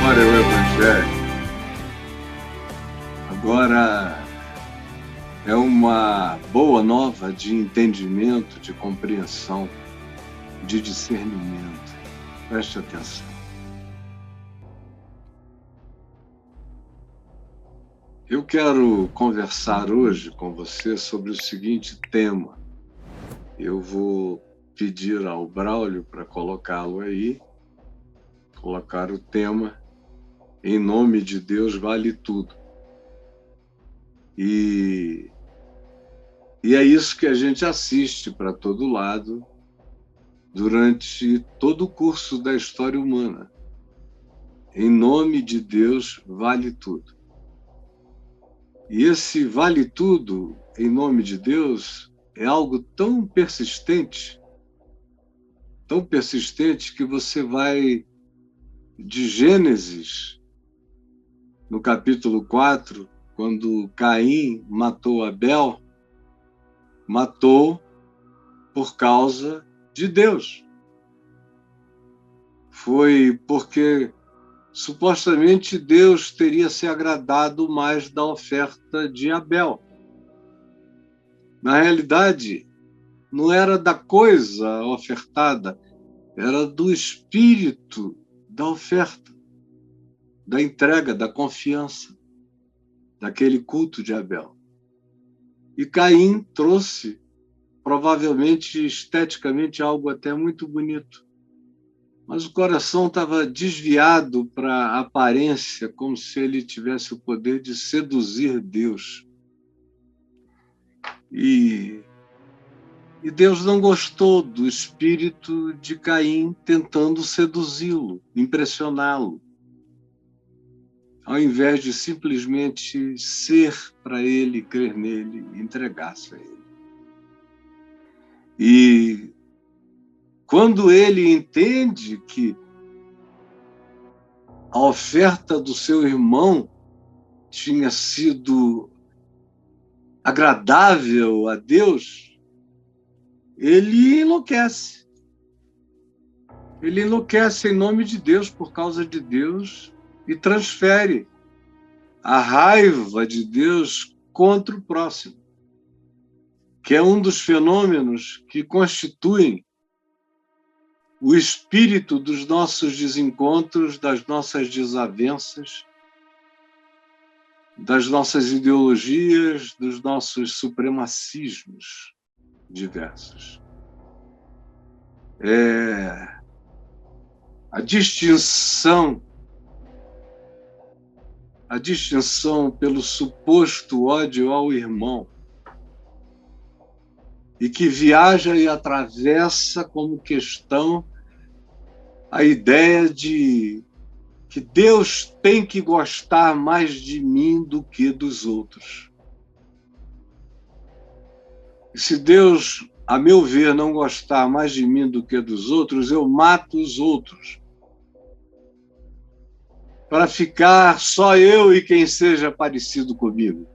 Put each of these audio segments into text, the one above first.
Glória ao Evangelho. Agora é uma boa nova de entendimento, de compreensão, de discernimento. Preste atenção. Eu quero conversar hoje com você sobre o seguinte tema. Eu vou pedir ao Braulio para colocá-lo aí, colocar o tema Em Nome de Deus Vale Tudo. E é isso que a gente assiste para todo lado durante todo o curso da história humana. Em nome de Deus vale tudo. E esse vale tudo, em nome de Deus, é algo tão persistente que você vai de Gênesis, no capítulo 4, quando Caim matou Abel, matou por causa de Deus. Foi porque supostamente Deus teria se agradado mais da oferta de Abel. Na realidade, não era da coisa ofertada, era do espírito da oferta, da entrega, da confiança, daquele culto de Abel. E Caim trouxe, provavelmente, esteticamente, algo até muito bonito. Mas o coração estava desviado para a aparência, como se ele tivesse o poder de seduzir Deus. E Deus não gostou do espírito de Caim tentando seduzi-lo, impressioná-lo, ao invés de simplesmente ser para ele, crer nele, entregar-se a ele. E quando ele entende que a oferta do seu irmão tinha sido agradável a Deus, ele enlouquece. Ele enlouquece em nome de Deus, por causa de Deus, e transfere a raiva de Deus contra o próximo, que é um dos fenômenos que constituem o espírito dos nossos desencontros, das nossas desavenças, das nossas ideologias, dos nossos supremacismos diversos. A distinção pelo suposto ódio ao irmão, e que viaja e atravessa como questão a ideia de que Deus tem que gostar mais de mim do que dos outros. E se Deus, a meu ver, não gostar mais de mim do que dos outros, eu mato os outros, para ficar só eu e quem seja parecido comigo.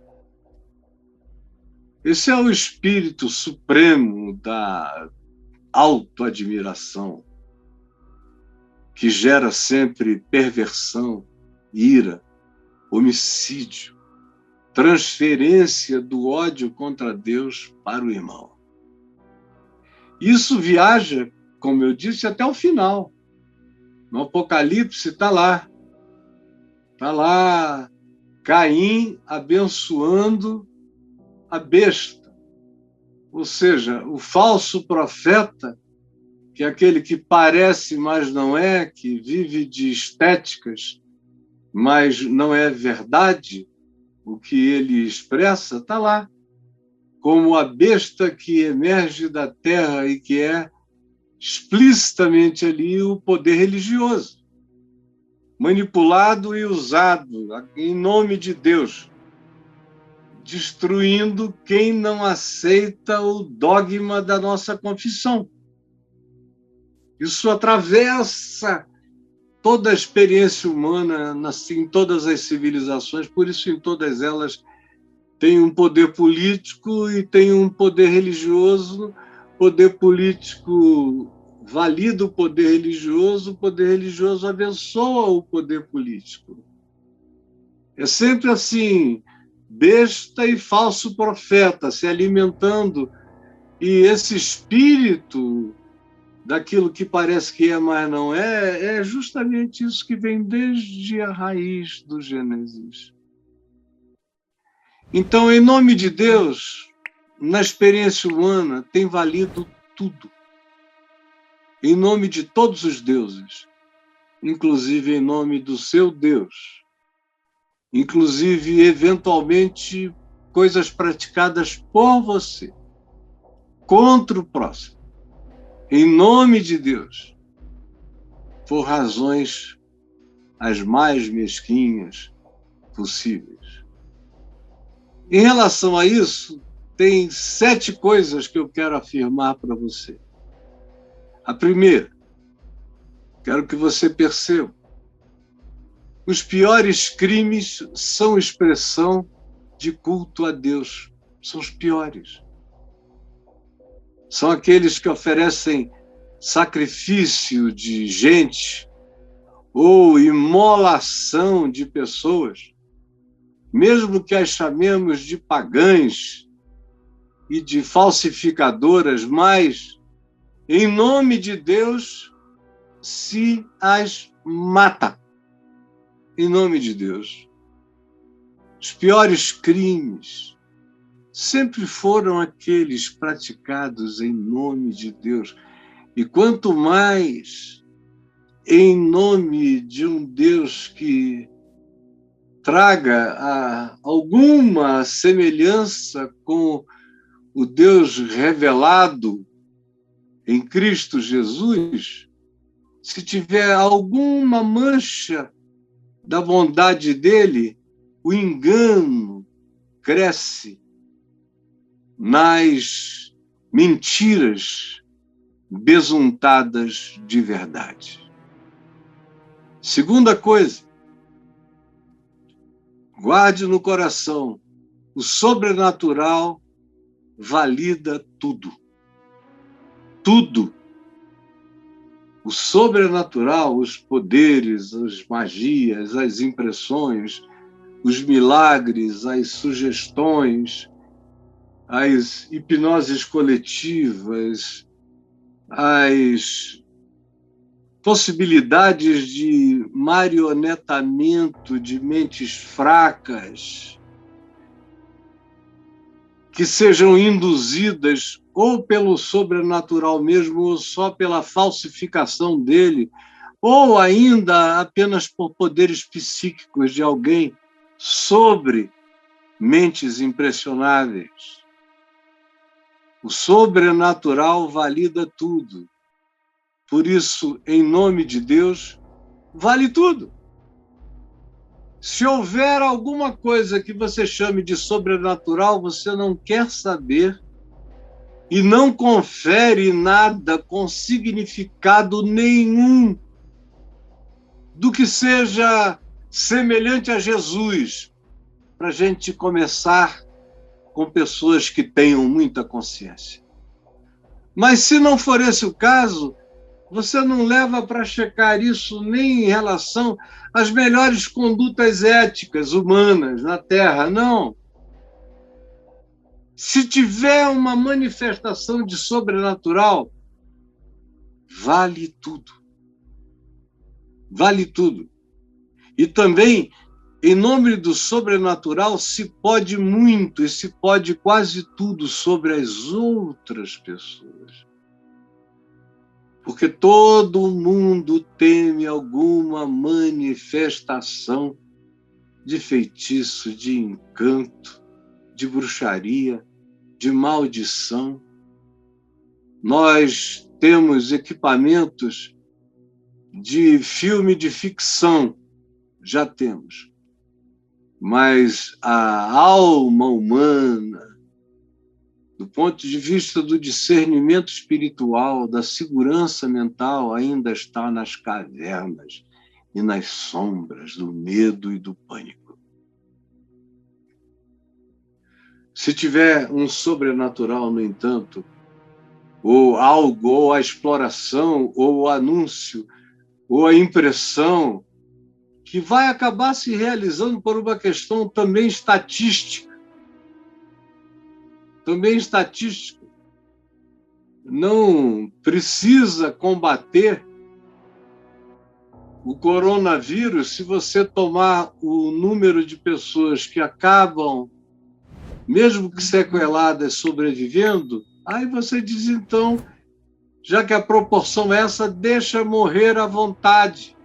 Esse é o espírito supremo da autoadmiração, que gera sempre perversão, ira, homicídio, transferência do ódio contra Deus para o irmão. Isso viaja, como eu disse, até o final. No Apocalipse está lá. Está lá Caim abençoando a besta. Ou seja, o falso profeta, que é aquele que parece, mas não é, que vive de estéticas, mas não é verdade o que ele expressa, está lá. Como a besta que emerge da terra e que é explicitamente ali o poder religioso, manipulado e usado em nome de Deus, destruindo quem não aceita o dogma da nossa confissão. Isso atravessa toda a experiência humana, em todas as civilizações, por isso em todas elas tem um poder político e tem um poder religioso, poder político valida o poder religioso abençoa o poder político. É sempre assim, besta e falso profeta se alimentando, e esse espírito daquilo que parece que é, mas não é, é justamente isso que vem desde a raiz do Gênesis. Então, em nome de Deus, na experiência humana, tem valido tudo. Em nome de todos os deuses, inclusive em nome do seu Deus, inclusive, eventualmente, coisas praticadas por você, contra o próximo, em nome de Deus, por razões as mais mesquinhas possíveis. Em relação a isso, tem 7 coisas que eu quero afirmar para você. A primeira, quero que você perceba, os piores crimes são expressão de culto a Deus. São os piores. São aqueles que oferecem sacrifício de gente ou imolação de pessoas, mesmo que as chamemos de pagãs e de falsificadoras, mas, em nome de Deus, se as mata. Em nome de Deus. Os piores crimes sempre foram aqueles praticados em nome de Deus. E quanto mais em nome de um Deus que traga alguma semelhança com o Deus revelado em Cristo Jesus, se tiver alguma mancha da bondade dele, o engano cresce nas mentiras besuntadas de verdade. Segunda coisa, guarde no coração, o sobrenatural valida tudo. Tudo. O sobrenatural, os poderes, as magias, as impressões, os milagres, as sugestões, as hipnoses coletivas, as possibilidades de marionetamento de mentes fracas, que sejam induzidas ou pelo sobrenatural mesmo, ou só pela falsificação dele, ou ainda apenas por poderes psíquicos de alguém sobre mentes impressionáveis. O sobrenatural valida tudo. Por isso, em nome de Deus, vale tudo. Se houver alguma coisa que você chame de sobrenatural, você não quer saber e não confere nada com significado nenhum do que seja semelhante a Jesus, para a gente começar com pessoas que tenham muita consciência. Mas se não for esse o caso, você não leva para checar isso nem em relação às melhores condutas éticas humanas na Terra, não. Se tiver uma manifestação de sobrenatural, vale tudo. Vale tudo. E também, em nome do sobrenatural, se pode muito e se pode quase tudo sobre as outras pessoas. Porque todo mundo teme alguma manifestação de feitiço, de encanto, de bruxaria, de maldição. Nós temos equipamentos de filme de ficção, já temos. Mas a alma humana, do ponto de vista do discernimento espiritual, da segurança mental, ainda está nas cavernas e nas sombras do medo e do pânico. Se tiver um sobrenatural, no entanto, ou algo, ou a exploração, ou o anúncio, ou a impressão, que vai acabar se realizando por uma questão também estatística. Também estatística. Não precisa combater o coronavírus se você tomar o número de pessoas que acabam, mesmo que sequeladas, sobrevivendo, aí você diz, então, já que a proporção é essa, deixa morrer à vontade.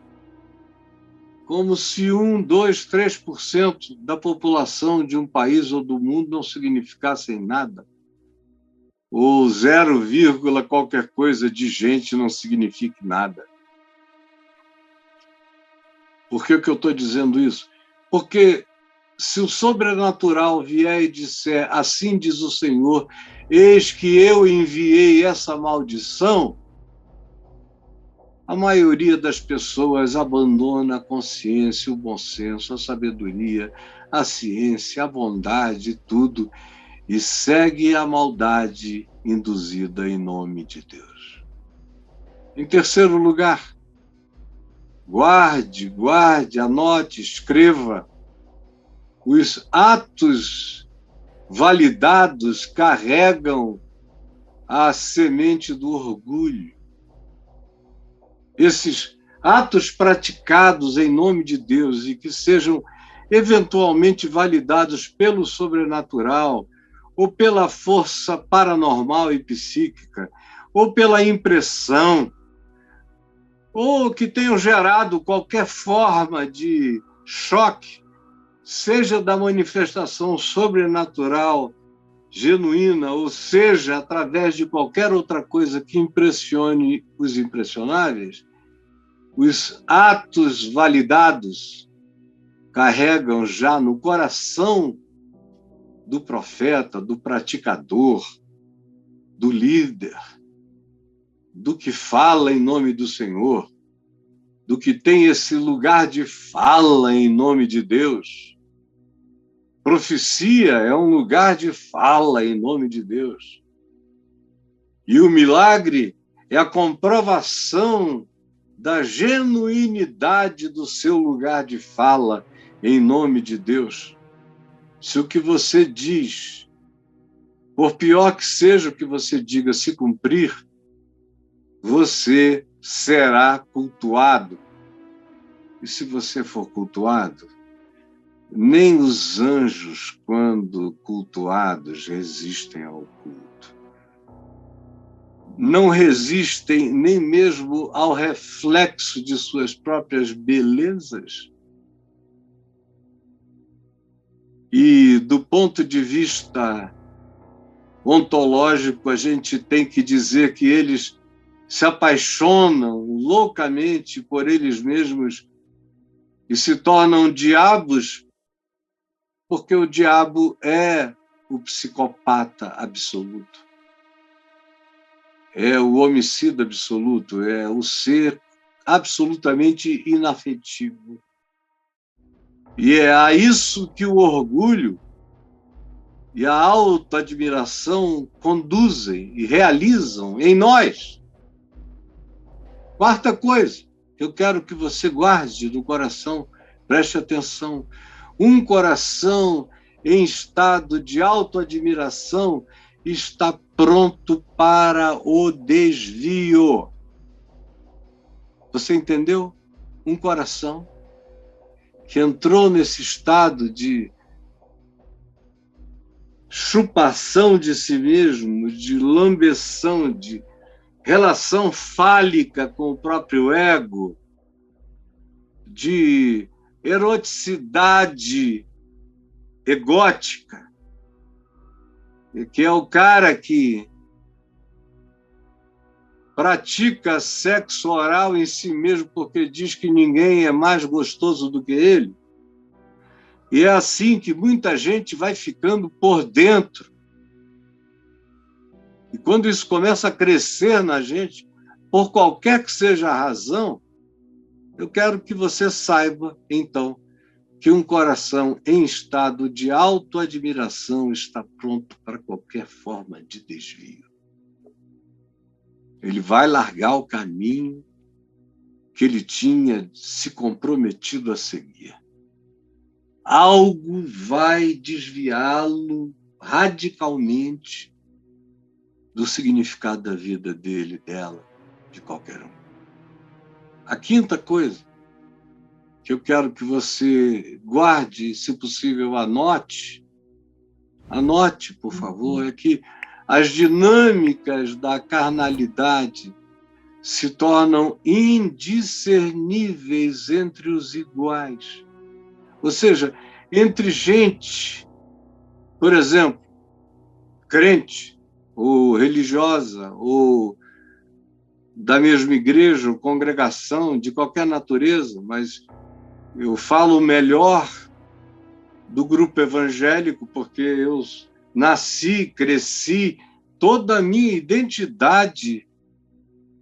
Como se 1, 2, 3% da população de um país ou do mundo não significassem nada. Ou 0, qualquer coisa de gente não signifique nada. Por que eu estou dizendo isso? Porque se o sobrenatural vier e disser, assim diz o Senhor, eis que eu enviei essa maldição, a maioria das pessoas abandona a consciência, o bom senso, a sabedoria, a ciência, a bondade, tudo, e segue a maldade induzida em nome de Deus. Em terceiro lugar, guarde, anote, escreva. Os atos validados carregam a semente do orgulho. Esses atos praticados em nome de Deus e que sejam eventualmente validados pelo sobrenatural, ou pela força paranormal e psíquica, ou pela impressão, ou que tenham gerado qualquer forma de choque, seja da manifestação sobrenatural genuína, ou seja, através de qualquer outra coisa que impressione os impressionáveis, os atos validados carregam já no coração do profeta, do praticador, do líder, do que fala em nome do Senhor, do que tem esse lugar de fala em nome de Deus. Profecia é um lugar de fala em nome de Deus. E o milagre é a comprovação da genuinidade do seu lugar de fala em nome de Deus. Se o que você diz, por pior que seja o que você diga, se cumprir, você será cultuado. E se você for cultuado, nem os anjos, quando cultuados, resistem ao culto. Não resistem nem mesmo ao reflexo de suas próprias belezas. E, do ponto de vista ontológico, a gente tem que dizer que eles se apaixonam loucamente por eles mesmos e se tornam diabos, porque o diabo é o psicopata absoluto, é o homicida absoluto, é o ser absolutamente inafetivo. E é a isso que o orgulho e a autoadmiração conduzem e realizam em nós. Quarta coisa, eu quero que você guarde no coração, preste atenção. Um coração em estado de autoadmiração está pronto para o desvio. Você entendeu? Um coração que entrou nesse estado de chupação de si mesmo, de lambeção, de relação fálica com o próprio ego, de eroticidade egótica, que é o cara que pratica sexo oral em si mesmo porque diz que ninguém é mais gostoso do que ele. E é assim que muita gente vai ficando por dentro. E quando isso começa a crescer na gente, por qualquer que seja a razão, eu quero que você saiba, então, que um coração em estado de autoadmiração está pronto para qualquer forma de desvio. Ele vai largar o caminho que ele tinha se comprometido a seguir. Algo vai desviá-lo radicalmente do significado da vida dele, dela, de qualquer um. A quinta coisa que eu quero que você guarde, se possível, anote, por favor, é que as dinâmicas da carnalidade se tornam indiscerníveis entre os iguais. Ou seja, entre gente, por exemplo, crente, ou religiosa, ou da mesma igreja, ou congregação, de qualquer natureza, mas eu falo melhor do grupo evangélico, porque eu nasci, cresci, toda a minha identidade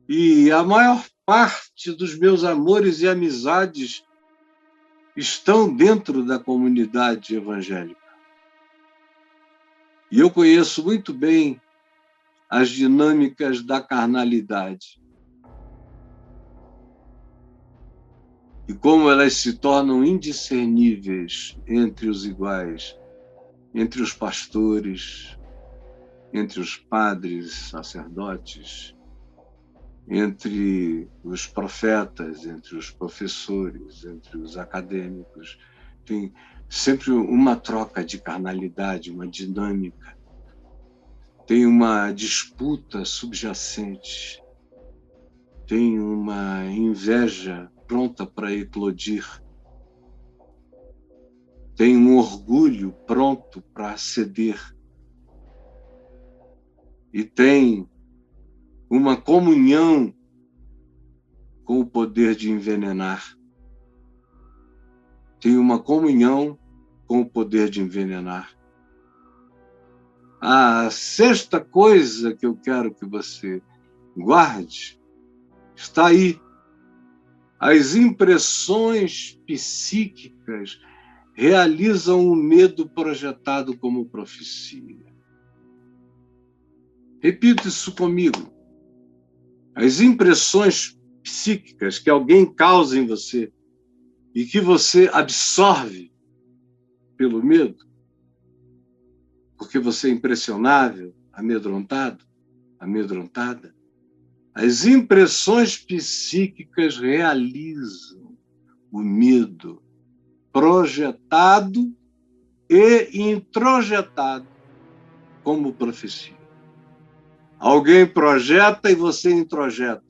e a maior parte dos meus amores e amizades estão dentro da comunidade evangélica. E eu conheço muito bem as dinâmicas da carnalidade e como elas se tornam indiscerníveis entre os iguais, entre os pastores, entre os padres, sacerdotes, entre os profetas, entre os professores, entre os acadêmicos. Tem sempre uma troca de carnalidade, uma dinâmica. Tem uma disputa subjacente. Tem uma inveja pronta para eclodir. Tem um orgulho pronto para ceder. E tem uma comunhão com o poder de envenenar. Tem uma comunhão com o poder de envenenar. A sexta coisa que eu quero que você guarde está aí. As impressões psíquicas realizam o medo projetado como profecia. Repita isso comigo. As impressões psíquicas que alguém causa em você e que você absorve pelo medo, porque você é impressionável, amedrontado, amedrontada, as impressões psíquicas realizam o medo projetado e introjetado como profecia. Alguém projeta e você introjeta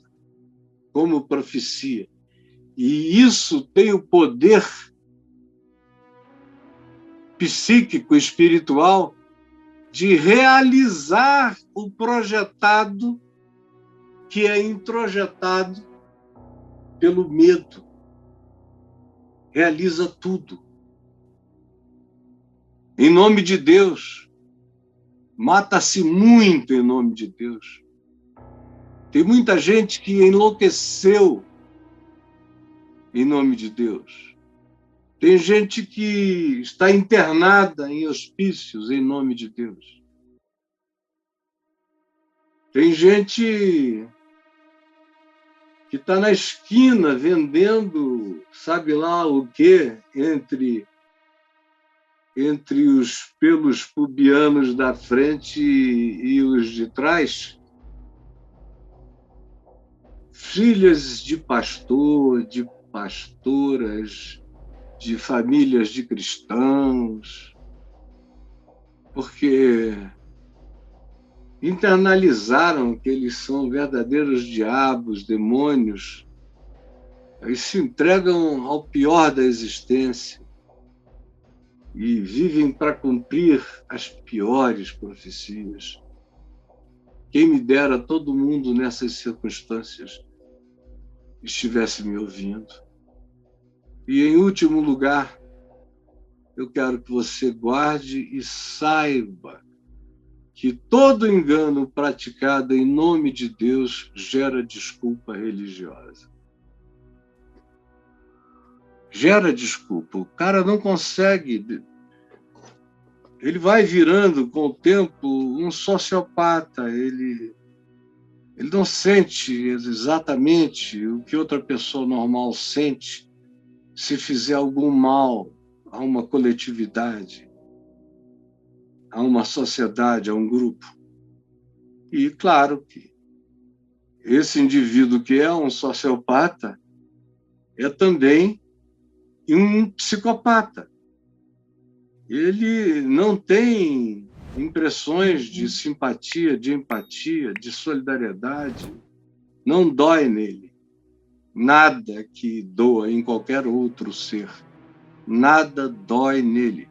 como profecia. E isso tem o poder psíquico, espiritual, de realizar o projetado que é introjetado pelo medo. Realiza tudo. Em nome de Deus. Mata-se muito em nome de Deus. Tem muita gente que enlouqueceu em nome de Deus. Tem gente que está internada em hospícios em nome de Deus. Tem gente que está na esquina vendendo, sabe lá o quê, entre os pelos pubianos da frente e os de trás. Filhas de pastor, de pastoras, de famílias de cristãos, porque internalizaram que eles são verdadeiros diabos, demônios, e se entregam ao pior da existência e vivem para cumprir as piores profecias. Quem me dera todo mundo nessas circunstâncias estivesse me ouvindo. E, em último lugar, eu quero que você guarde e saiba que todo engano praticado em nome de Deus gera desculpa religiosa. Gera desculpa. O cara não consegue. Ele vai virando, com o tempo, um sociopata. Ele Ele não sente exatamente o que outra pessoa normal sente se fizer algum mal a uma coletividade, a uma sociedade, a um grupo. E, claro, que esse indivíduo que é um sociopata é também um psicopata. Ele não tem impressões de simpatia, de empatia, de solidariedade. Não dói nele nada que doa em qualquer outro ser. Nada dói nele.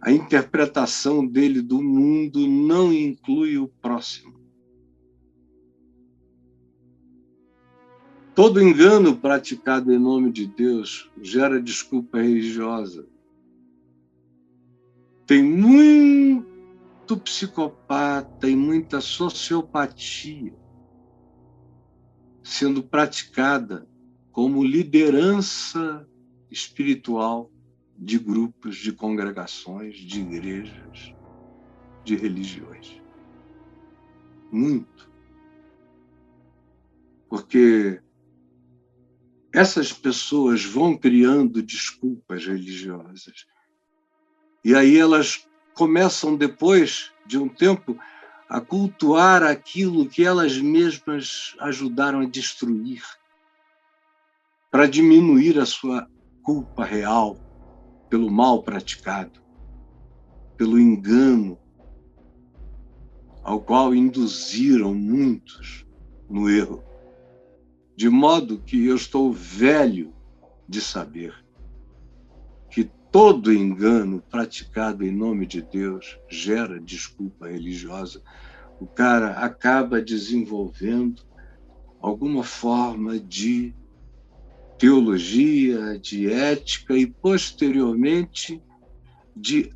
A interpretação dele do mundo não inclui o próximo. Todo engano praticado em nome de Deus gera desculpa religiosa. Tem muito psicopata e muita sociopatia sendo praticada como liderança espiritual de grupos, de congregações, de igrejas, de religiões. Muito. Porque essas pessoas vão criando desculpas religiosas. E aí elas começam, depois de um tempo, a cultuar aquilo que elas mesmas ajudaram a destruir, para diminuir a sua culpa real pelo mal praticado, pelo engano ao qual induziram muitos no erro. De modo que eu estou velho de saber que todo engano praticado em nome de Deus gera desculpa religiosa. O cara acaba desenvolvendo alguma forma de teologia, de ética e, posteriormente, de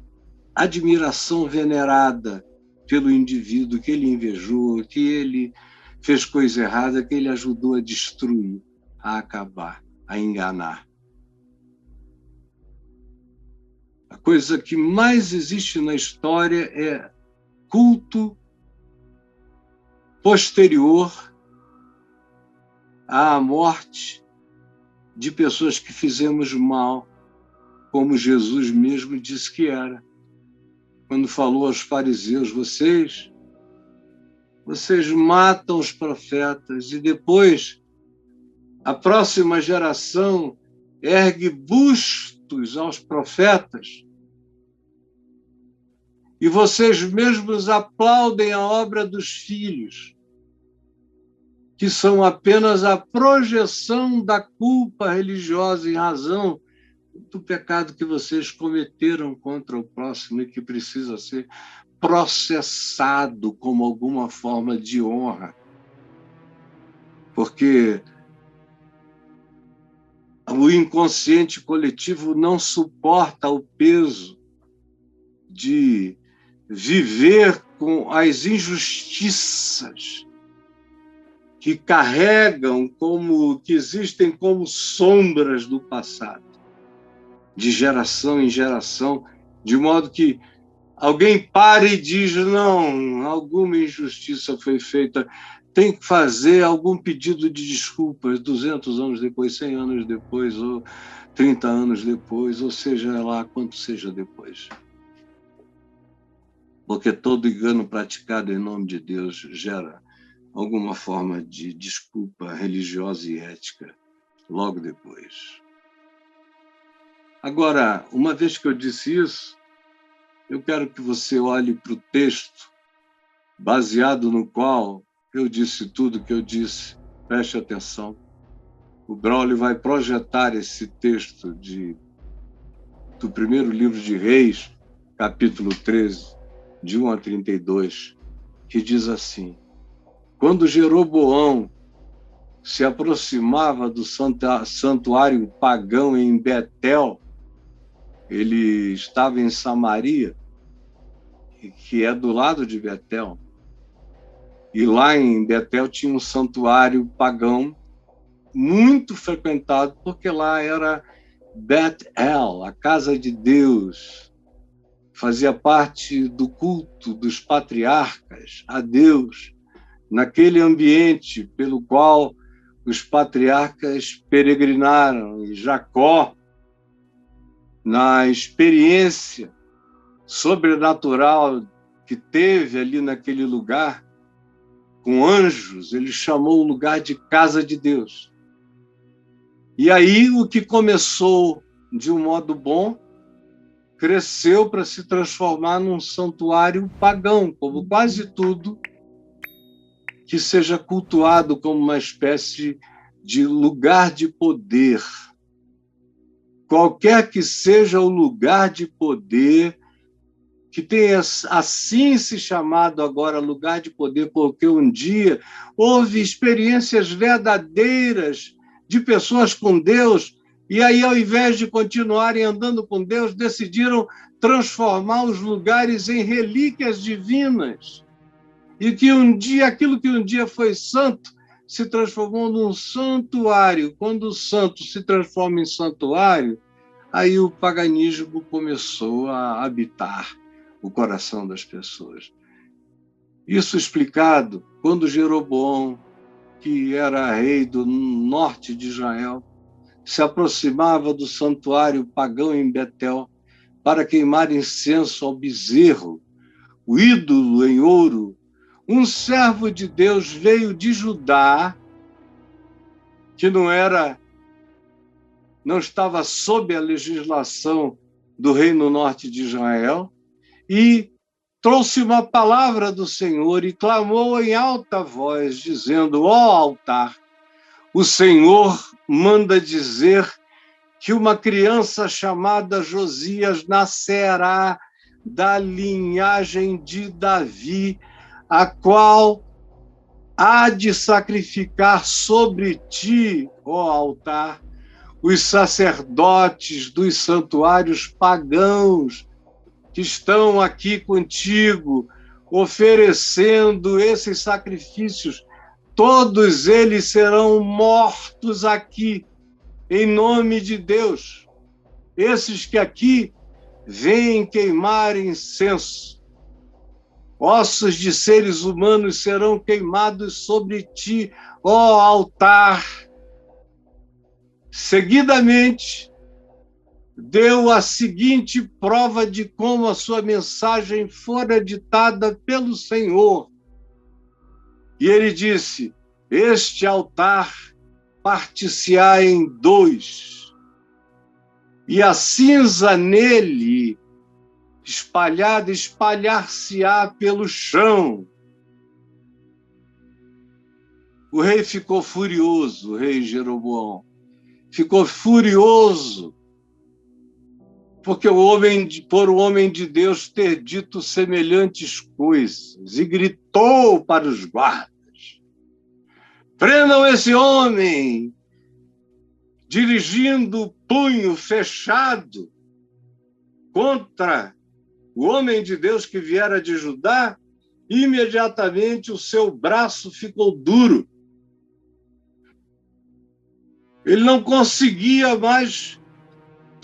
admiração venerada pelo indivíduo que ele invejou, que ele fez coisa errada, que ele ajudou a destruir, a acabar, a enganar. A coisa que mais existe na história é culto posterior à morte de pessoas que fizemos mal, como Jesus mesmo disse que era. Quando falou aos fariseus, vocês matam os profetas e depois a próxima geração ergue bustos aos profetas e vocês mesmos aplaudem a obra dos filhos, que são apenas a projeção da culpa religiosa em razão do pecado que vocês cometeram contra o próximo e que precisa ser processado como alguma forma de honra. Porque o inconsciente coletivo não suporta o peso de viver com as injustiças que carregam que existem como sombras do passado, de geração em geração, de modo que alguém para e diz, não, alguma injustiça foi feita, tem que fazer algum pedido de desculpas 200 anos depois, 100 anos depois, ou 30 anos depois, ou seja lá quanto seja depois. Porque todo engano praticado em nome de Deus gera alguma forma de desculpa religiosa e ética logo depois. Agora, uma vez que eu disse isso, eu quero que você olhe para o texto baseado no qual eu disse tudo que eu disse. Preste atenção. O Braulio vai projetar esse texto do primeiro livro de Reis, capítulo 13, de 1 a 32, que diz assim: quando Jeroboão se aproximava do santuário pagão em Betel, ele estava em Samaria, que é do lado de Betel. E lá em Betel tinha um santuário pagão muito frequentado, porque lá era Bet-El, a casa de Deus. Fazia parte do culto dos patriarcas a Deus naquele ambiente pelo qual os patriarcas peregrinaram, e Jacó, na experiência sobrenatural que teve ali naquele lugar, com anjos, ele chamou o lugar de casa de Deus. E aí o que começou de um modo bom, cresceu para se transformar num santuário pagão, como quase tudo que seja cultuado como uma espécie de lugar de poder. Qualquer que seja o lugar de poder, que tenha assim se chamado agora lugar de poder, porque um dia houve experiências verdadeiras de pessoas com Deus, e aí, ao invés de continuarem andando com Deus, decidiram transformar os lugares em relíquias divinas. E que um dia, aquilo que um dia foi santo, se transformou num santuário. Quando o santo se transforma em santuário, aí o paganismo começou a habitar o coração das pessoas. Isso explicado quando Jeroboão, que era rei do norte de Israel, se aproximava do santuário pagão em Betel para queimar incenso ao bezerro, o ídolo em ouro. Um servo de Deus veio de Judá, que não estava sob a legislação do reino norte de Israel, e trouxe uma palavra do Senhor e clamou em alta voz, dizendo: ó altar, o Senhor manda dizer que uma criança chamada Josias nascerá da linhagem de Davi, a qual há de sacrificar sobre ti, ó altar, os sacerdotes dos santuários pagãos que estão aqui contigo, oferecendo esses sacrifícios. Todos eles serão mortos aqui, em nome de Deus. Esses que aqui vêm queimar incenso. Ossos de seres humanos serão queimados sobre ti, ó altar. Seguidamente, deu a seguinte prova de como a sua mensagem fora ditada pelo Senhor. E ele disse: este altar partir-se-á em dois, e a cinza nele espalhada espalhar-se-á pelo chão. O rei ficou furioso, o rei Jeroboão. Ficou furioso porque por o homem de Deus ter dito semelhantes coisas, e gritou para os guardas: prendam esse homem! Dirigindo o punho fechado contra o homem de Deus que viera de Judá, imediatamente o seu braço ficou duro. Ele não conseguia mais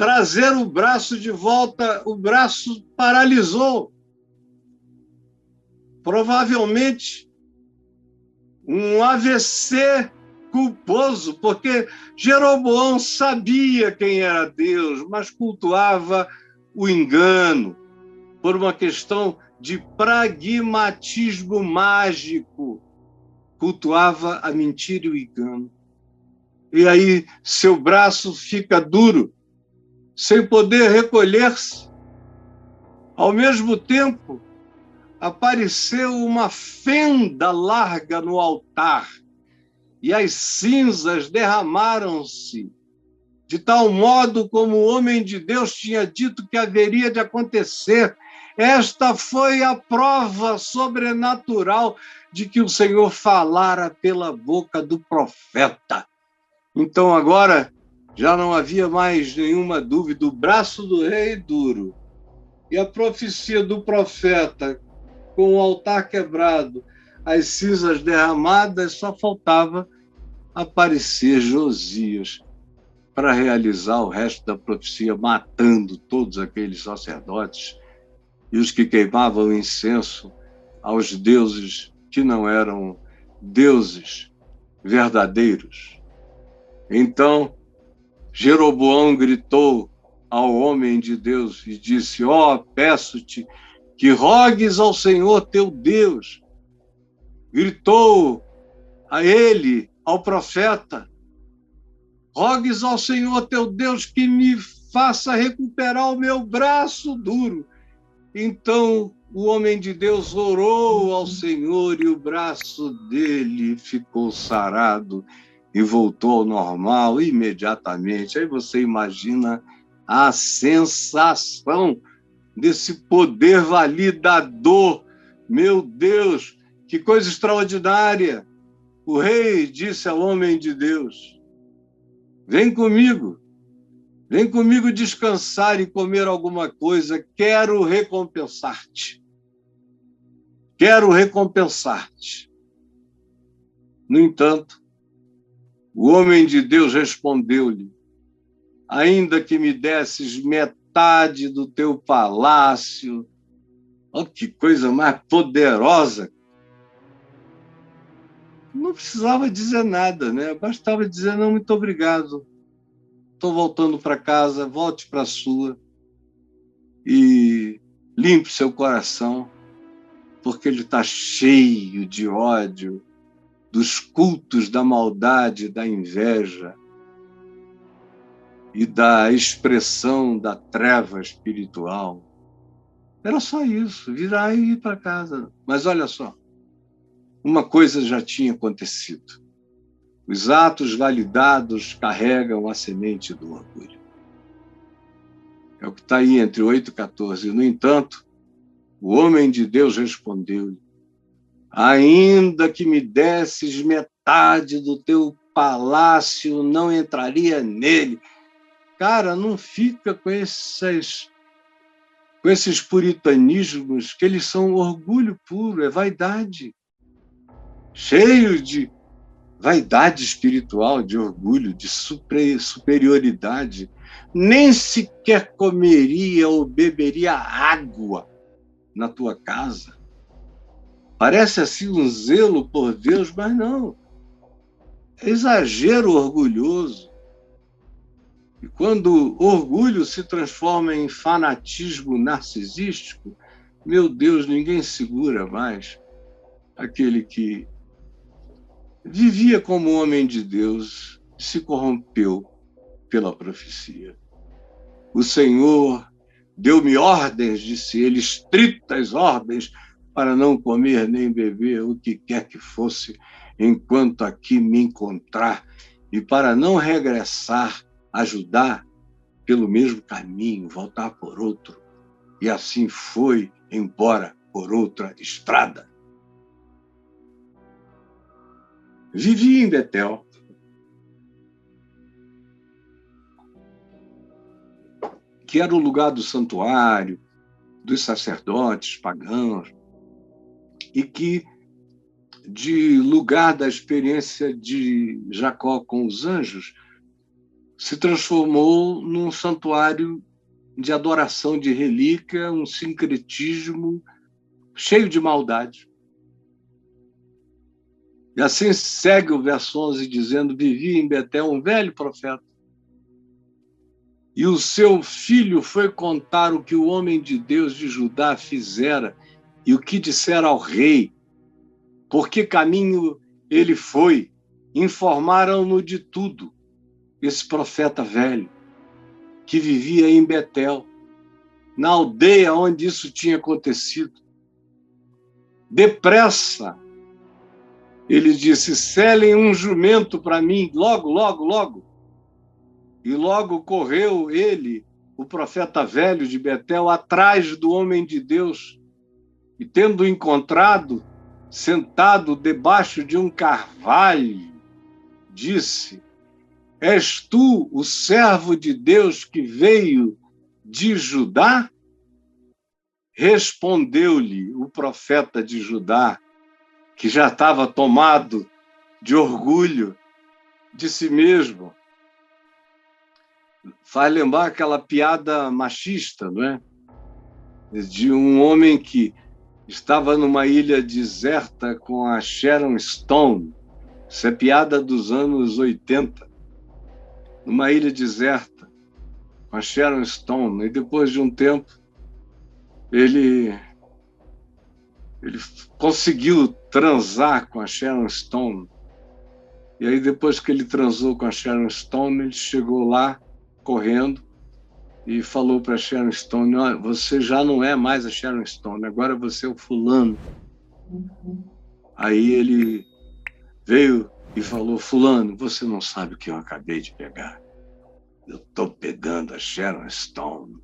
trazer o braço de volta, o braço paralisou. Provavelmente um AVC culposo, porque Jeroboão sabia quem era Deus, mas cultuava o engano por uma questão de pragmatismo mágico. Cultuava a mentira e o engano. E aí seu braço fica duro, sem poder recolher-se. Ao mesmo tempo, apareceu uma fenda larga no altar, e as cinzas derramaram-se, de tal modo como o homem de Deus tinha dito que haveria de acontecer. Esta foi a prova sobrenatural de que o Senhor falara pela boca do profeta. Então agora já não havia mais nenhuma dúvida, o braço do rei duro e a profecia do profeta com o altar quebrado, as cinzas derramadas, só faltava aparecer Josias para realizar o resto da profecia, matando todos aqueles sacerdotes e os que queimavam incenso aos deuses que não eram deuses verdadeiros. Então, Jeroboão gritou ao homem de Deus e disse: peço-te que rogues ao Senhor teu Deus. Gritou a ele, ao profeta: rogues ao Senhor teu Deus que me faça recuperar o meu braço duro. Então o homem de Deus orou ao Senhor e o braço dele ficou sarado e voltou ao normal imediatamente. Aí você imagina a sensação desse poder validador. Meu Deus, que coisa extraordinária! O rei disse ao homem de Deus: vem comigo descansar e comer alguma coisa, quero recompensar-te. No entanto, o homem de Deus respondeu-lhe: ainda que me desses metade do teu palácio. Que coisa mais poderosa! Não precisava dizer nada, né? Bastava dizer: não, muito obrigado. Estou voltando para casa, volte para a sua e limpe seu coração, porque ele está cheio de ódio dos cultos da maldade, da inveja e da expressão da treva espiritual. Era só isso, virar e ir para casa. Mas olha só, uma coisa já tinha acontecido. Os atos validados carregam a semente do orgulho. É o que está aí entre 8 e 14. No entanto, o homem de Deus respondeu-lhe: ainda que me desses metade do teu palácio, não entraria nele. Cara, não fica com esses puritanismos, que eles são orgulho puro, é vaidade. Cheio de vaidade espiritual, de orgulho, de superioridade. Nem sequer comeria ou beberia água na tua casa. Parece assim um zelo por Deus, mas não. É exagero orgulhoso. E quando orgulho se transforma em fanatismo narcisístico, meu Deus, ninguém segura mais aquele que vivia como homem de Deus e se corrompeu pela profecia. O Senhor deu-me ordens, disse ele, estritas ordens, para não comer nem beber o que quer que fosse, enquanto aqui me encontrar, e para não regressar a Judá pelo mesmo caminho, voltar por outro. E assim foi embora por outra estrada. Vivia em Betel. Que era o lugar do santuário, dos sacerdotes pagãos, e que, de lugar da experiência de Jacó com os anjos, se transformou num santuário de adoração de relíquia, um sincretismo cheio de maldade. E assim segue o verso 11, dizendo: vivia em Betel um velho profeta, e o seu filho foi contar o que o homem de Deus de Judá fizera e o que dissera ao rei, por que caminho ele foi. Informaram-no de tudo, esse profeta velho, que vivia em Betel, na aldeia onde isso tinha acontecido. Depressa, ele disse: selem um jumento para mim, logo, logo, logo. E logo correu ele, o profeta velho de Betel, atrás do homem de Deus, e tendo encontrado, sentado debaixo de um carvalho, disse: és tu o servo de Deus que veio de Judá? Respondeu-lhe o profeta de Judá, que já estava tomado de orgulho de si mesmo. Faz lembrar aquela piada machista, não é? De um homem que estava numa ilha deserta com a Sharon Stone. Isso é piada dos anos 80. Numa ilha deserta com a Sharon Stone. E depois de um tempo, ele conseguiu transar com a Sharon Stone. E aí, depois que ele transou com a Sharon Stone, ele chegou lá correndo e falou para a Sharon Stone: "Olha, você já não é mais a Sharon Stone, agora você é o fulano." Aí ele veio e falou: "Fulano, você não sabe o que eu acabei de pegar. Eu estou pegando a Sharon Stone."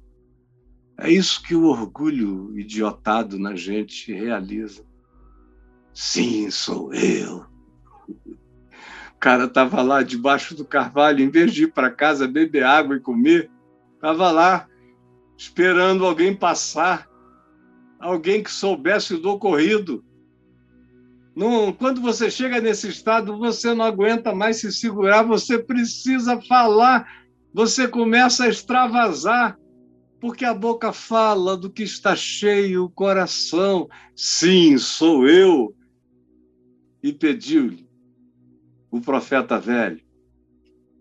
É isso que o orgulho idiotado na gente realiza. Sim, sou eu. O cara estava lá debaixo do carvalho, em vez de ir para casa beber água e comer, estava lá esperando alguém passar, alguém que soubesse do ocorrido. Não, quando você chega nesse estado, você não aguenta mais se segurar, você precisa falar, você começa a extravasar, porque a boca fala do que está cheio o coração. Sim, sou eu. E pediu-lhe o profeta velho: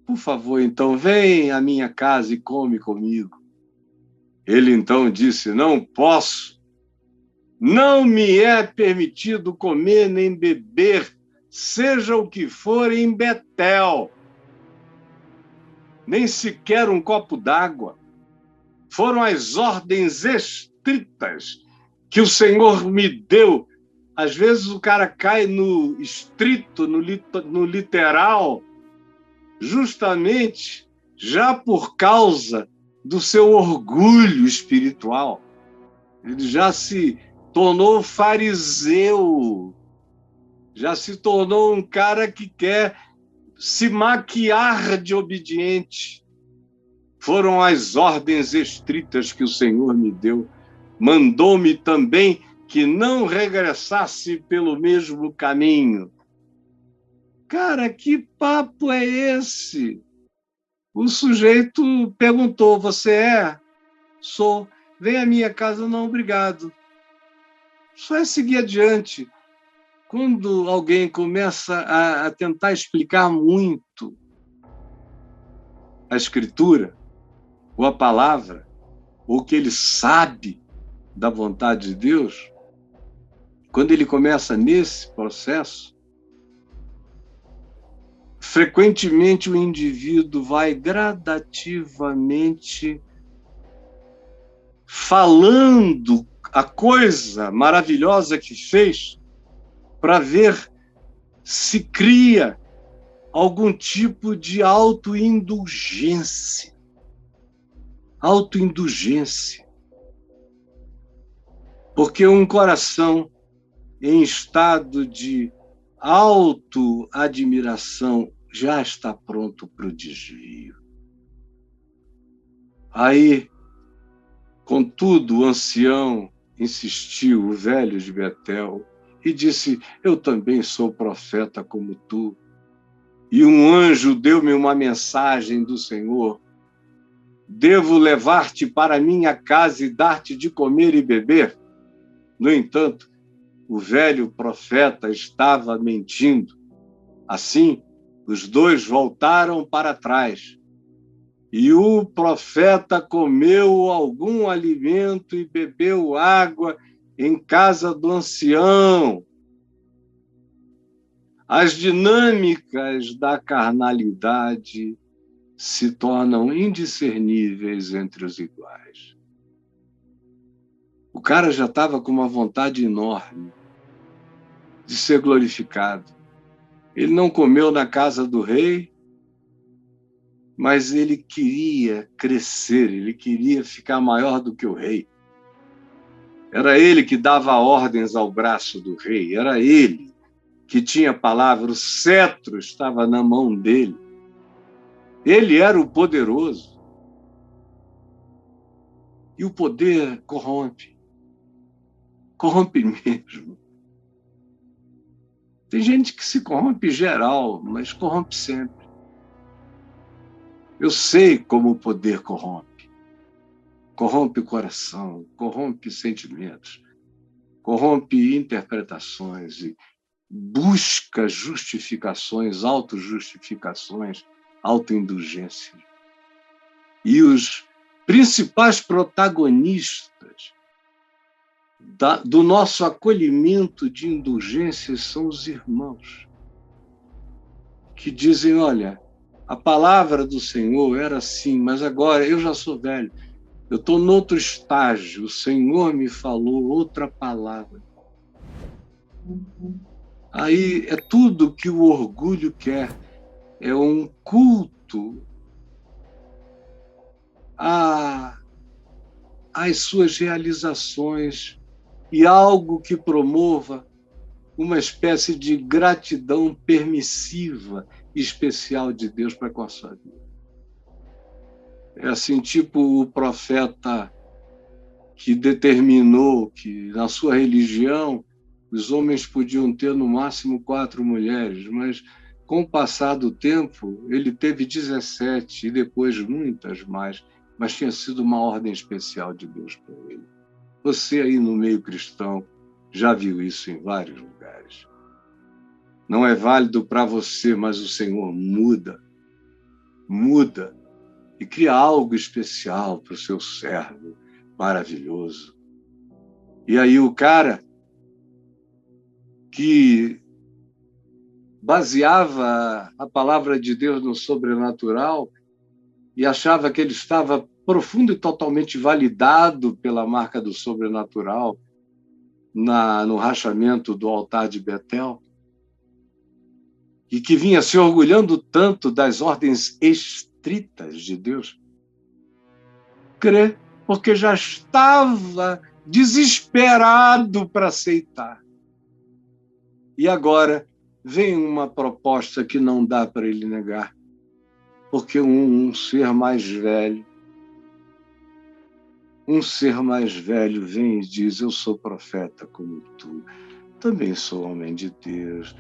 "Por favor, então, vem à minha casa e come comigo." Ele então disse: "Não posso. Não me é permitido comer nem beber, seja o que for, em Betel. Nem sequer um copo d'água. Foram as ordens estritas que o Senhor me deu." Às vezes o cara cai no estrito, no literal, justamente já por causa do seu orgulho espiritual. Ele já se tornou fariseu, já se tornou um cara que quer se maquiar de obediente. Foram as ordens estritas que o Senhor me deu. Mandou-me também que não regressasse pelo mesmo caminho. Cara, que papo é esse? O sujeito perguntou: "Você é?" "Sou." "Vem à minha casa." "Não, obrigado." Só é seguir adiante. Quando alguém começa a tentar explicar muito a Escritura, ou a palavra, ou o que ele sabe da vontade de Deus, quando ele começa nesse processo, frequentemente o indivíduo vai gradativamente falando a coisa maravilhosa que fez para ver se cria algum tipo de autoindulgência. Autoindulgência. Porque um coração em estado de autoadmiração já está pronto para o desvio. Aí, contudo, o ancião insistiu, o velho de Betel, e disse: "Eu também sou profeta como tu. E um anjo deu-me uma mensagem do Senhor. Devo levar-te para minha casa e dar-te de comer e beber?" No entanto, o velho profeta estava mentindo. Assim, os dois voltaram para trás. E o profeta comeu algum alimento e bebeu água em casa do ancião. As dinâmicas da carnalidade se tornam indiscerníveis entre os iguais. O cara já estava com uma vontade enorme de ser glorificado. Ele não comeu na casa do rei, mas ele queria crescer, ele queria ficar maior do que o rei. Era ele que dava ordens ao braço do rei, era ele que tinha palavra, o cetro estava na mão dele. Ele era o poderoso. E o poder corrompe. Corrompe mesmo. Tem gente que se corrompe geral, mas corrompe sempre. Eu sei como o poder corrompe. Corrompe o coração, corrompe sentimentos. corrompe interpretações e busca justificações, autojustificações, autoindulgências. E os principais protagonistas do nosso acolhimento de indulgências são os irmãos, que dizem, olha, a palavra do Senhor era assim, mas agora eu já sou velho, eu estou noutro estágio, o Senhor me falou outra palavra. Aí é tudo que o orgulho quer, é um culto às suas realizações e algo que promova uma espécie de gratidão permissiva e especial de Deus para com a sua vida. É assim, tipo o profeta que determinou que na sua religião os homens podiam ter no máximo 4 mulheres, mas com o passar do tempo ele teve 17 e depois muitas mais, mas tinha sido uma ordem especial de Deus para ele. Você aí no meio cristão já viu isso em vários lugares. Não é válido para você, mas o Senhor muda e cria algo especial para o seu servo maravilhoso. E aí o cara que baseava a palavra de Deus no sobrenatural e achava que ele estava profundo e totalmente validado pela marca do sobrenatural no rachamento do altar de Betel, e que vinha se orgulhando tanto das ordens estritas de Deus, crê porque já estava desesperado para aceitar. E agora vem uma proposta que não dá para ele negar, porque um ser mais velho vem e diz, eu sou profeta como tu, também sou homem de Deus.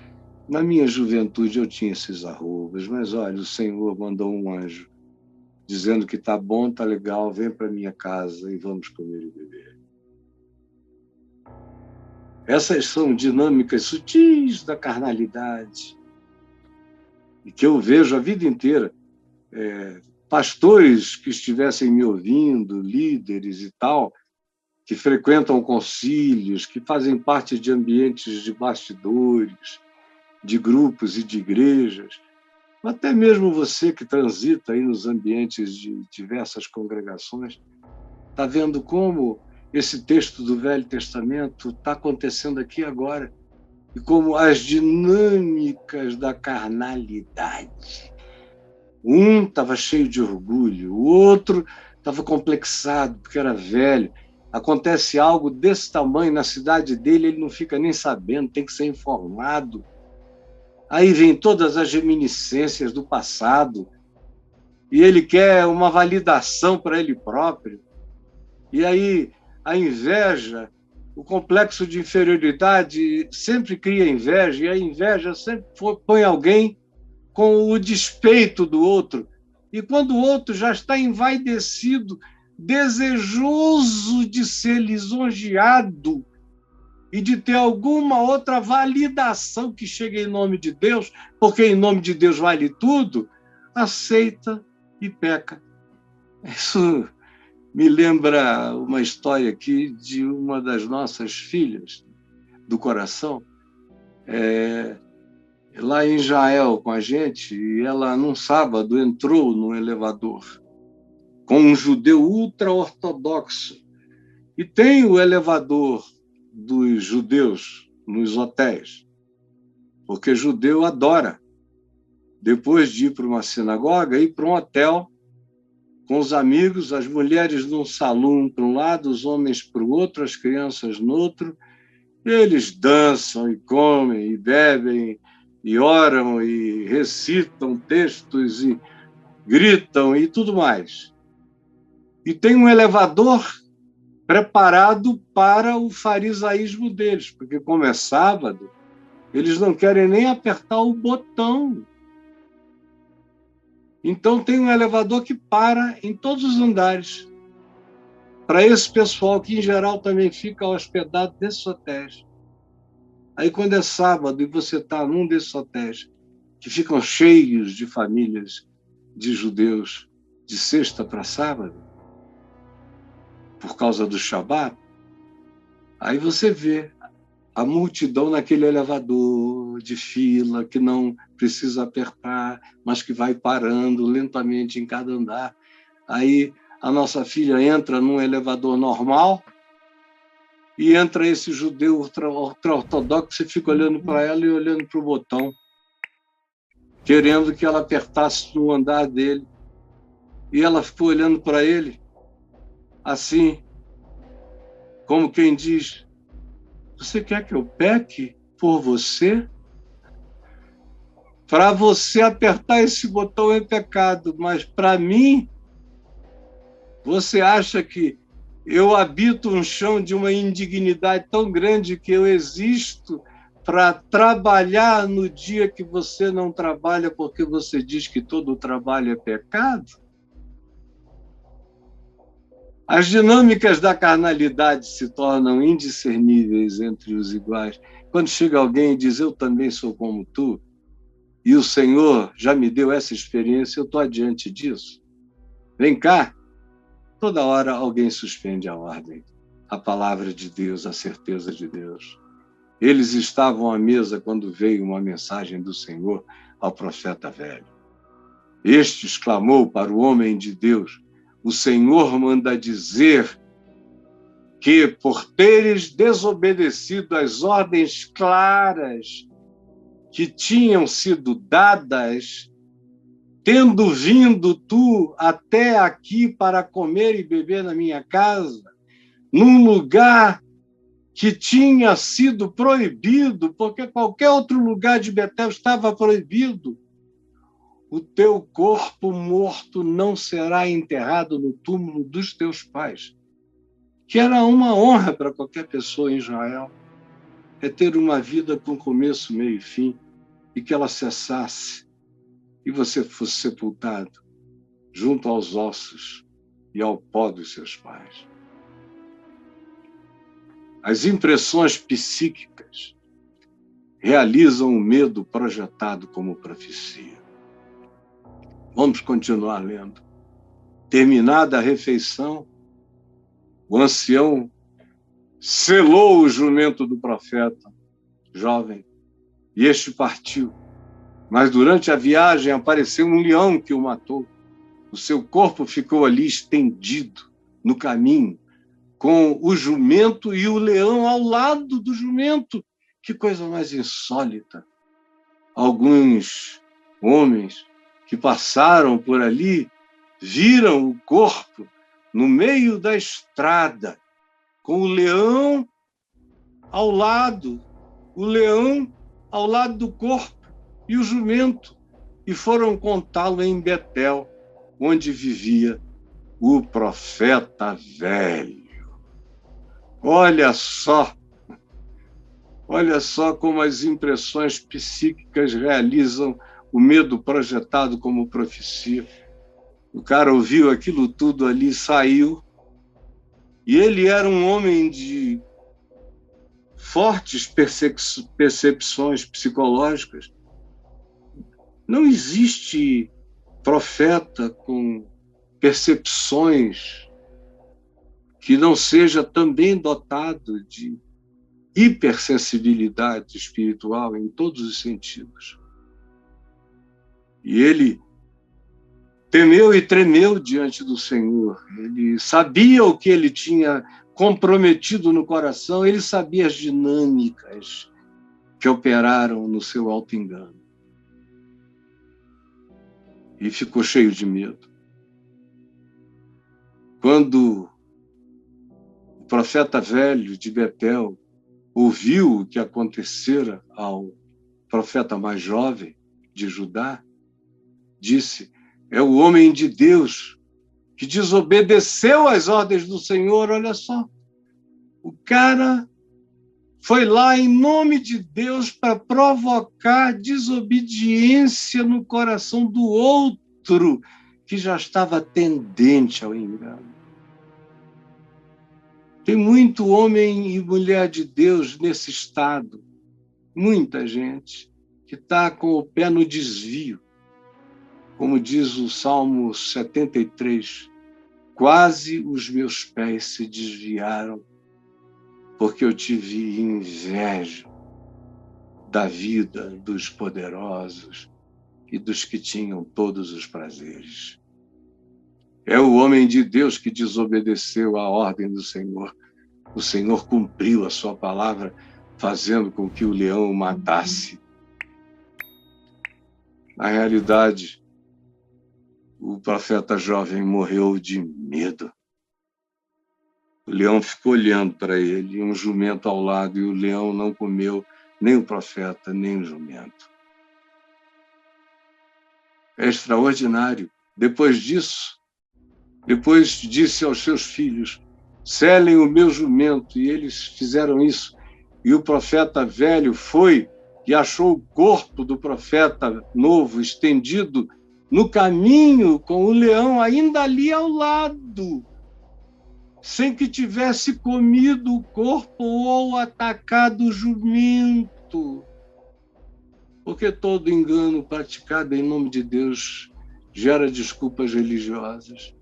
Na minha juventude eu tinha esses arrobas, mas olha, o Senhor mandou um anjo dizendo que tá bom, tá legal, vem para minha casa e vamos comer e beber. Essas são dinâmicas sutis da carnalidade e que eu vejo a vida inteira. Pastores que estivessem me ouvindo, líderes e tal, que frequentam concílios, que fazem parte de ambientes de bastidores, de grupos e de igrejas, até mesmo você que transita aí nos ambientes de diversas congregações, está vendo como esse texto do Velho Testamento está acontecendo aqui agora e como as dinâmicas da carnalidade. Um estava cheio de orgulho, o outro estava complexado porque era velho. Acontece algo desse tamanho na cidade dele, ele não fica nem sabendo, tem que ser informado. Aí vem todas as reminiscências do passado e ele quer uma validação para ele próprio. E aí a inveja, o complexo de inferioridade sempre cria inveja, e a inveja sempre põe alguém com o despeito do outro. E quando o outro já está envaidecido, desejoso de ser lisonjeado e de ter alguma outra validação que chegue em nome de Deus, porque em nome de Deus vale tudo, aceita e peca. Isso me lembra uma história aqui de uma das nossas filhas do coração, lá em Israel com a gente, e ela, num sábado, entrou no elevador com um judeu ultra-ortodoxo. E tem o elevador dos judeus nos hotéis, porque judeu adora, depois de ir para uma sinagoga, ir para um hotel com os amigos, as mulheres num salão para um lado, os homens para o outro, as crianças no outro. Eles dançam e comem e bebem e oram e recitam textos e gritam e tudo mais. E tem um elevador preparado para o farisaísmo deles, porque como é sábado, eles não querem nem apertar o botão. Então tem um elevador que para em todos os andares. para esse pessoal que, em geral, também fica hospedado nesses hotéis. Aí, quando é sábado e você está num desses hotéis que ficam cheios de famílias de judeus de sexta para sábado, por causa do Shabat, aí você vê a multidão naquele elevador de fila, que não precisa apertar, mas que vai parando lentamente em cada andar. Aí a nossa filha entra num elevador normal e entra esse judeu ultra-ortodoxo, você fica olhando para ela e olhando para o botão, querendo que ela apertasse no andar dele. E ela ficou olhando para ele, assim, como quem diz: você quer que eu peque por você? Para você apertar esse botão é pecado, mas para mim, você acha que eu habito um chão de uma indignidade tão grande que eu existo para trabalhar no dia que você não trabalha porque você diz que todo trabalho é pecado? As dinâmicas da carnalidade se tornam indiscerníveis entre os iguais. Quando chega alguém e diz, eu também sou como tu, e o Senhor já me deu essa experiência, eu estou adiante disso. Vem cá. Toda hora alguém suspende a ordem, a palavra de Deus, a certeza de Deus. Eles estavam à mesa quando veio uma mensagem do Senhor ao profeta velho. Este exclamou para o homem de Deus, o Senhor manda dizer que, por teres desobedecido às ordens claras que tinham sido dadas, tendo vindo tu até aqui para comer e beber na minha casa, num lugar que tinha sido proibido, porque qualquer outro lugar de Betel estava proibido, o teu corpo morto não será enterrado no túmulo dos teus pais, que era uma honra para qualquer pessoa em Israel, é ter uma vida com começo, meio e fim, e que ela cessasse, e você fosse sepultado junto aos ossos e ao pó dos seus pais. As impressões psíquicas realizam o medo projetado como profecia. Vamos continuar lendo. Terminada a refeição, o ancião selou o jumento do profeta, jovem, e este partiu. Mas durante a viagem apareceu um leão que o matou. O seu corpo ficou ali estendido no caminho, com o jumento e o leão ao lado do jumento. Que coisa mais insólita. Alguns homens que passaram por ali viram o corpo no meio da estrada, com o leão ao lado do corpo e o jumento, e foram contá-lo em Betel, onde vivia o profeta velho. Olha só como as impressões psíquicas realizam o medo projetado como profecia. O cara ouviu aquilo tudo ali, saiu, e ele era um homem de fortes percepções psicológicas. Não existe profeta com percepções que não seja também dotado de hipersensibilidade espiritual em todos os sentidos. E ele temeu e tremeu diante do Senhor. Ele sabia o que ele tinha comprometido no coração, ele sabia as dinâmicas que operaram no seu auto-engano. E ficou cheio de medo. Quando o profeta velho de Betel ouviu o que acontecera ao profeta mais jovem de Judá, disse, é o homem de Deus que desobedeceu às ordens do Senhor. Olha só, o cara foi lá em nome de Deus para provocar desobediência no coração do outro que já estava tendente ao engano. Tem muito homem e mulher de Deus nesse estado, muita gente que está com o pé no desvio. Como diz o Salmo 73, quase os meus pés se desviaram, porque eu tive inveja da vida dos poderosos e dos que tinham todos os prazeres. É o homem de Deus que desobedeceu à ordem do Senhor. O Senhor cumpriu a sua palavra, fazendo com que o leão o matasse. Na realidade, o profeta jovem morreu de medo. O leão ficou olhando para ele, um jumento ao lado, e o leão não comeu nem o profeta, nem o jumento. É extraordinário. Depois disso, depois disse aos seus filhos, selem o meu jumento, e eles fizeram isso. E o profeta velho foi e achou o corpo do profeta novo estendido no caminho, com o leão ainda ali ao lado, sem que tivesse comido o corpo ou atacado o jumento. Porque todo engano praticado em nome de Deus gera desculpas religiosas.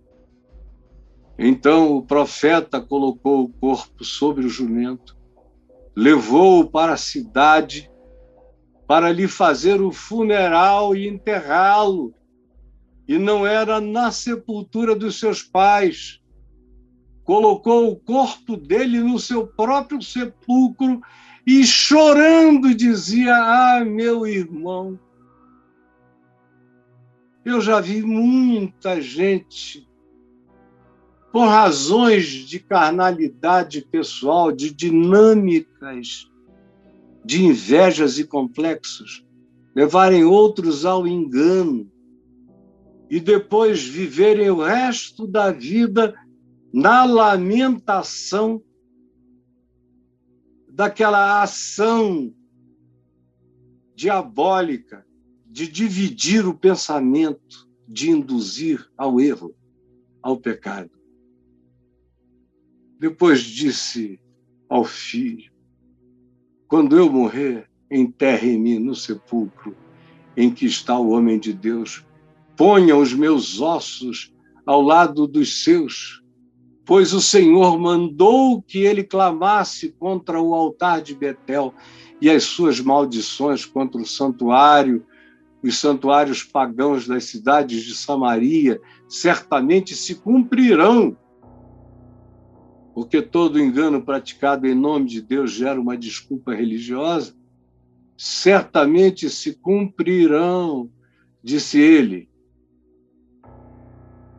Então o profeta colocou o corpo sobre o jumento, levou-o para a cidade para lhe fazer o funeral e enterrá-lo. E não era na sepultura dos seus pais. Colocou o corpo dele no seu próprio sepulcro e, chorando, dizia, ah, meu irmão, eu já vi muita gente, por razões de carnalidade pessoal, de dinâmicas, de invejas e complexos, levarem outros ao engano e depois viverem o resto da vida na lamentação daquela ação diabólica de dividir o pensamento, de induzir ao erro, ao pecado. Depois disse ao filho, quando eu morrer, enterre-me no sepulcro em que está o homem de Deus, ponha os meus ossos ao lado dos seus, pois o Senhor mandou que ele clamasse contra o altar de Betel e as suas maldições contra o santuário, os santuários pagãos das cidades de Samaria, certamente se cumprirão, porque todo engano praticado em nome de Deus gera uma desculpa religiosa, certamente se cumprirão, disse ele.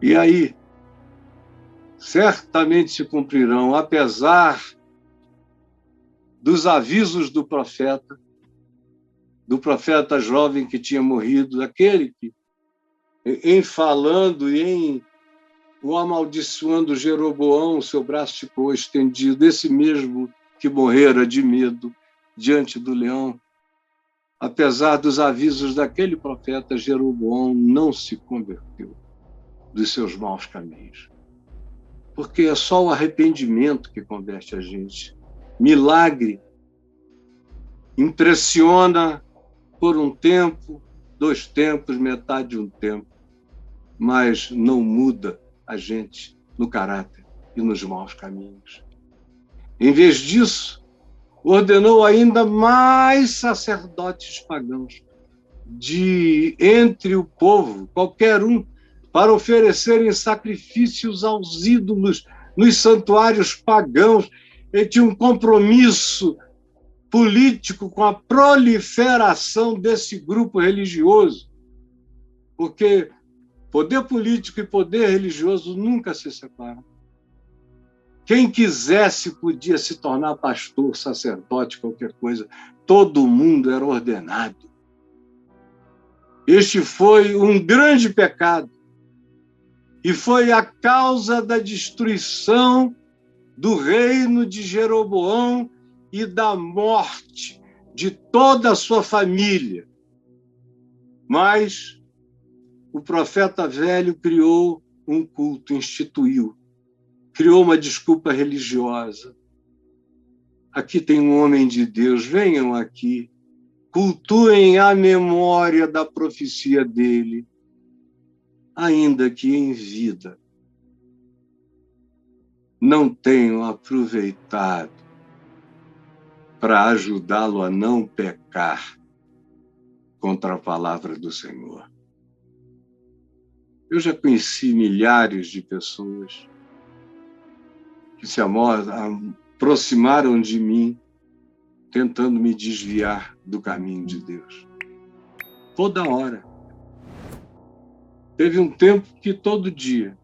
E aí, certamente se cumprirão, apesar dos avisos do profeta jovem que tinha morrido, daquele que, em falando e em o amaldiçoando Jeroboão, seu braço ficou estendido, esse mesmo que morrera de medo diante do leão. Apesar dos avisos daquele profeta, Jeroboão não se converteu dos seus maus caminhos. Porque é só o arrependimento que converte a gente. Milagre impressiona por um tempo, 2 tempos, metade de um tempo, mas não muda a gente no caráter e nos maus caminhos. Em vez disso, ordenou ainda mais sacerdotes pagãos de entre o povo, qualquer um, para oferecerem sacrifícios aos ídolos nos santuários pagãos. Ele tinha um compromisso político com a proliferação desse grupo religioso, porque poder político e poder religioso nunca se separam. Quem quisesse podia se tornar pastor, sacerdote, qualquer coisa. Todo mundo era ordenado. Este foi um grande pecado e foi a causa da destruição do reino de Jeroboão e da morte de toda a sua família. Mas o profeta velho criou um culto, instituiu criou uma desculpa religiosa. Aqui tem um homem de Deus, venham aqui, cultuem a memória da profecia dele, ainda que em vida não tenham aproveitado para ajudá-lo a não pecar contra a palavra do Senhor. Eu já conheci milhares de pessoas que se aproximaram de mim tentando me desviar do caminho de Deus. Toda hora. Teve um tempo que todo dia.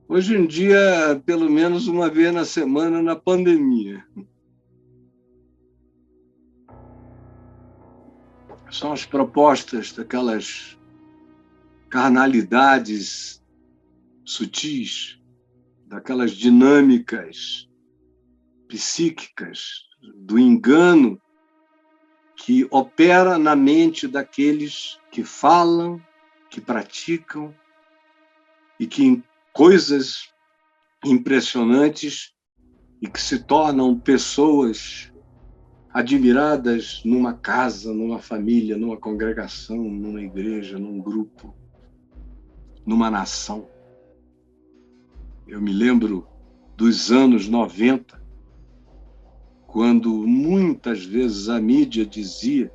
Hoje em dia, pelo menos uma vez na semana na pandemia. São as propostas daquelas carnalidades sutis, daquelas dinâmicas psíquicas, do engano que opera na mente daqueles que falam, que praticam e que coisas impressionantes e que se tornam pessoas admiradas numa casa, numa família, numa congregação, numa igreja, num grupo, numa nação. Eu me lembro dos anos 90, quando muitas vezes a mídia dizia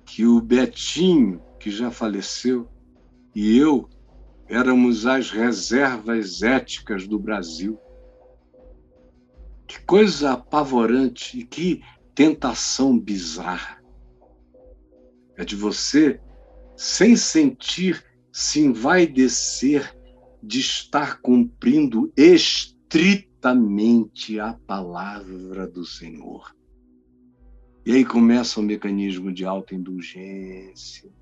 que o Betinho, que já faleceu, e eu éramos as reservas éticas do Brasil. Que coisa apavorante e que tentação bizarra. É de você, sem sentir, se envaidecer de estar cumprindo estritamente a palavra do Senhor. E aí começa o mecanismo de autoindulgência,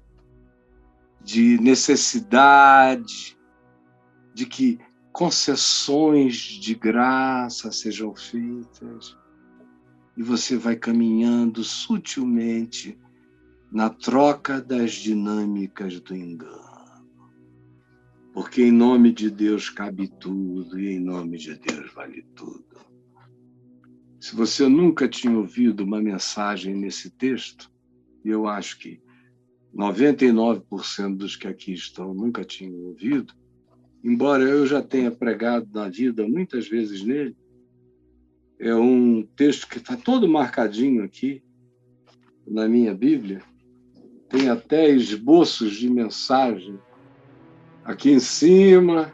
de necessidade de que concessões de graça sejam feitas, e você vai caminhando sutilmente na troca das dinâmicas do engano. Porque em nome de Deus cabe tudo, e em nome de Deus vale tudo. Se você nunca tinha ouvido uma mensagem nesse texto, e eu acho que 99% dos que aqui estão nunca tinham ouvido, embora eu já tenha pregado na vida muitas vezes nele, é um texto que está todo marcadinho aqui na minha Bíblia, tem até esboços de mensagem aqui em cima,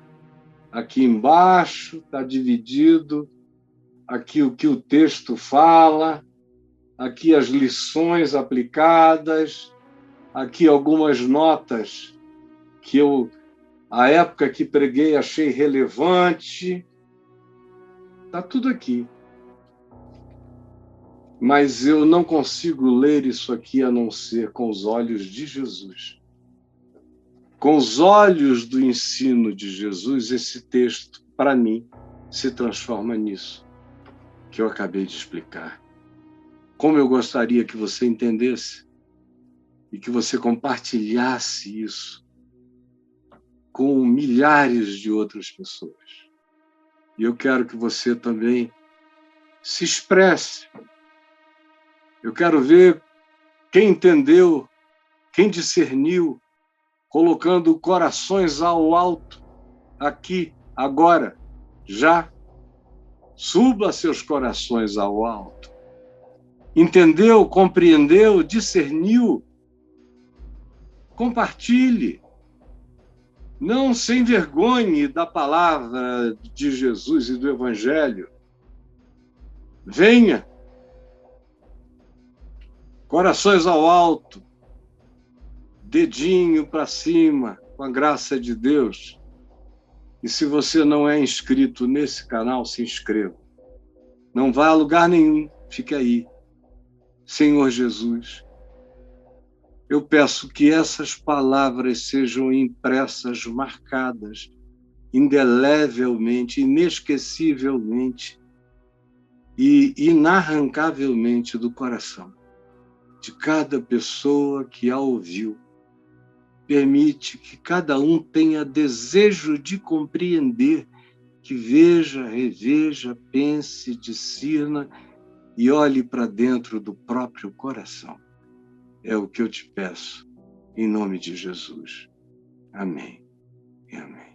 aqui embaixo, está dividido, aqui o que o texto fala, aqui as lições aplicadas, aqui algumas notas que eu, à época que preguei, achei relevante. Está tudo aqui. Mas eu não consigo ler isso aqui a não ser com os olhos de Jesus. Com os olhos do ensino de Jesus, esse texto, para mim, se transforma nisso que eu acabei de explicar. Como eu gostaria que você entendesse e que você compartilhasse isso com milhares de outras pessoas. E eu quero que você também se expresse. Eu quero ver quem entendeu, quem discerniu, colocando corações ao alto, aqui, agora, já. Suba seus corações ao alto. Entendeu, compreendeu, discerniu? Compartilhe. Não se envergonhe da palavra de Jesus e do Evangelho. Venha. Corações ao alto. Dedinho para cima, com a graça de Deus. E se você não é inscrito nesse canal, se inscreva. Não vá a lugar nenhum, fique aí. Senhor Jesus, eu peço que essas palavras sejam impressas, marcadas, indelevelmente, inesquecivelmente e inarrancavelmente do coração de cada pessoa que a ouviu. Permite que cada um tenha desejo de compreender que veja, reveja, pense, discirna e olhe para dentro do próprio coração. É o que eu te peço, em nome de Jesus. Amém e amém.